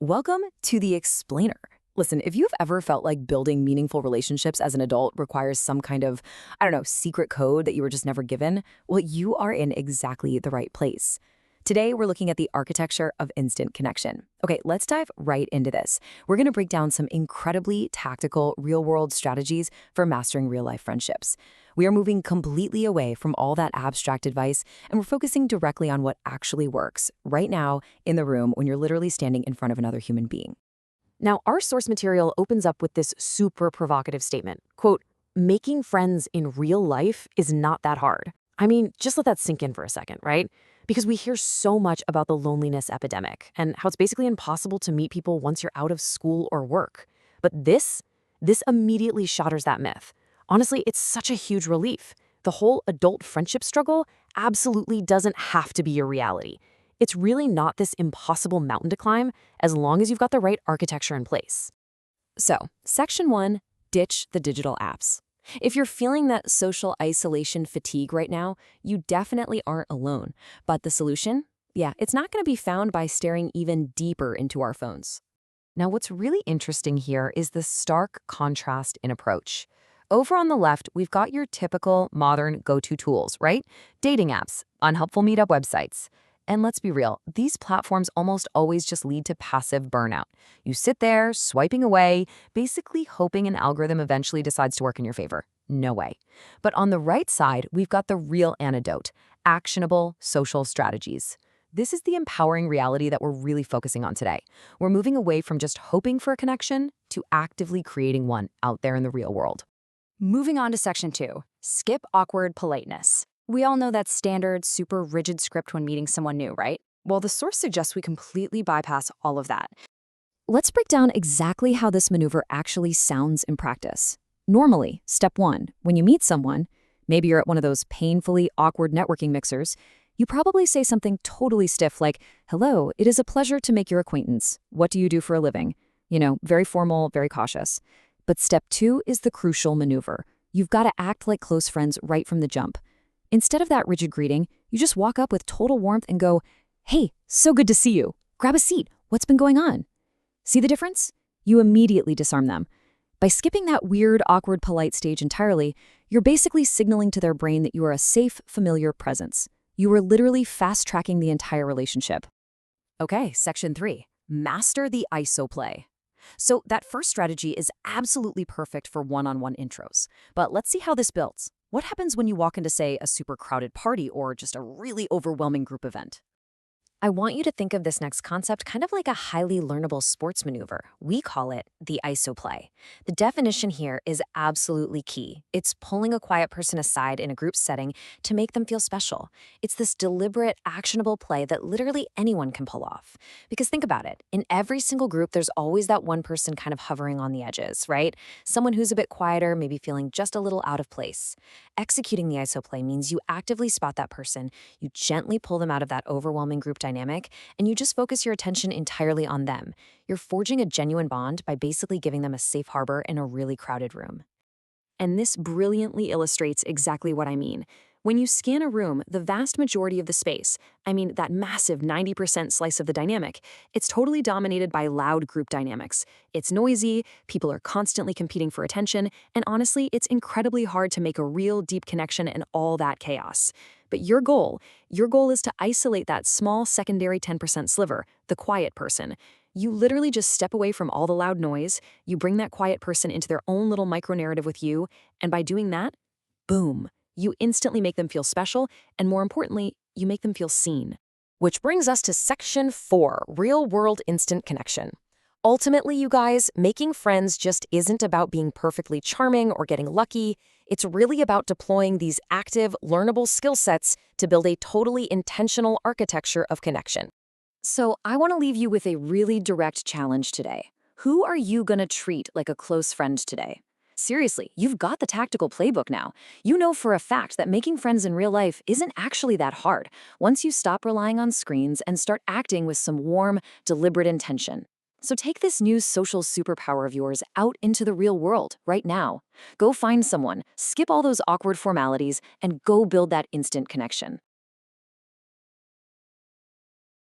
Welcome to The Explainer. Listen, if you've ever felt like building meaningful relationships as an adult requires some kind of, I don't know, secret code that you were just never given, well, you are in exactly the right place. Today, we're looking at the architecture of instant connection. Okay, let's dive right into this. We're going to break down some incredibly tactical, real-world strategies for mastering real-life friendships. We are moving completely away from all that abstract advice, and we're focusing directly on what actually works right now in the room when you're literally standing in front of another human being. Now, our source material opens up with this super provocative statement, quote, "Making friends in real life is not that hard." I mean, just let that sink in for a second, right? Because we hear so much about the loneliness epidemic and how it's basically impossible to meet people once you're out of school or work. But this immediately shatters that myth. Honestly, it's such a huge relief. The whole adult friendship struggle absolutely doesn't have to be your reality. It's really not this impossible mountain to climb as long as you've got the right architecture in place. So, Section 1, ditch the digital apps. If you're feeling that social isolation fatigue right now, you definitely aren't alone. But the solution? Yeah, it's not going to be found by staring even deeper into our phones. Now, what's really interesting here is the stark contrast in approach. Over on the left, we've got your typical modern go-to tools, right? Dating apps, unhelpful meetup websites. And let's be real, these platforms almost always just lead to passive burnout. You sit there, swiping away, basically hoping an algorithm eventually decides to work in your favor. No way. But on the right side, we've got the real antidote, actionable social strategies. This is the empowering reality that we're really focusing on today. We're moving away from just hoping for a connection to actively creating one out there in the real world. Moving on to Section 2, skip awkward politeness. We all know that standard, super rigid script when meeting someone new, right? Well, the source suggests we completely bypass all of that. Let's break down exactly how this maneuver actually sounds in practice. Normally, step 1, when you meet someone, maybe you're at one of those painfully awkward networking mixers, you probably say something totally stiff like, "Hello, it is a pleasure to make your acquaintance. What do you do for a living?" Very formal, very cautious. But step 2 is the crucial maneuver. You've got to act like close friends right from the jump. Instead of that rigid greeting, you just walk up with total warmth and go, "Hey, so good to see you. Grab a seat. What's been going on?" See the difference? You immediately disarm them. By skipping that weird, awkward, polite stage entirely, you're basically signaling to their brain that you are a safe, familiar presence. You are literally fast-tracking the entire relationship. Okay, Section 3, master the ISO play. So that first strategy is absolutely perfect for one-on-one intros. But let's see how this builds. What happens when you walk into, say, a super crowded party or just a really overwhelming group event? I want you to think of this next concept kind of like a highly learnable sports maneuver. We call it the ISO play. The definition here is absolutely key. It's pulling a quiet person aside in a group setting to make them feel special. It's this deliberate, actionable play that literally anyone can pull off. Because think about it, in every single group, there's always that one person kind of hovering on the edges, right? Someone who's a bit quieter, maybe feeling just a little out of place. Executing the ISO play means you actively spot that person, you gently pull them out of that overwhelming group dynamic, and you just focus your attention entirely on them. You're forging a genuine bond by basically giving them a safe harbor in a really crowded room. And this brilliantly illustrates exactly what I mean. When you scan a room, the vast majority of the space, I mean that massive 90% slice of the dynamic, it's totally dominated by loud group dynamics. It's noisy, people are constantly competing for attention, and honestly, it's incredibly hard to make a real deep connection in all that chaos. But your goal is to isolate that small secondary 10% sliver, the quiet person. You literally just step away from all the loud noise, you bring that quiet person into their own little micro-narrative with you, and by doing that, boom, you instantly make them feel special, and more importantly, you make them feel seen. Which brings us to Section 4, real-world instant connection. Ultimately, you guys, making friends just isn't about being perfectly charming or getting lucky. It's really about deploying these active, learnable skill sets to build a totally intentional architecture of connection. So I want to leave you with a really direct challenge today. Who are you going to treat like a close friend today? Seriously, you've got the tactical playbook now. You know for a fact that making friends in real life isn't actually that hard once you stop relying on screens and start acting with some warm, deliberate intention. So take this new social superpower of yours out into the real world right now. Go find someone, skip all those awkward formalities, and go build that instant connection.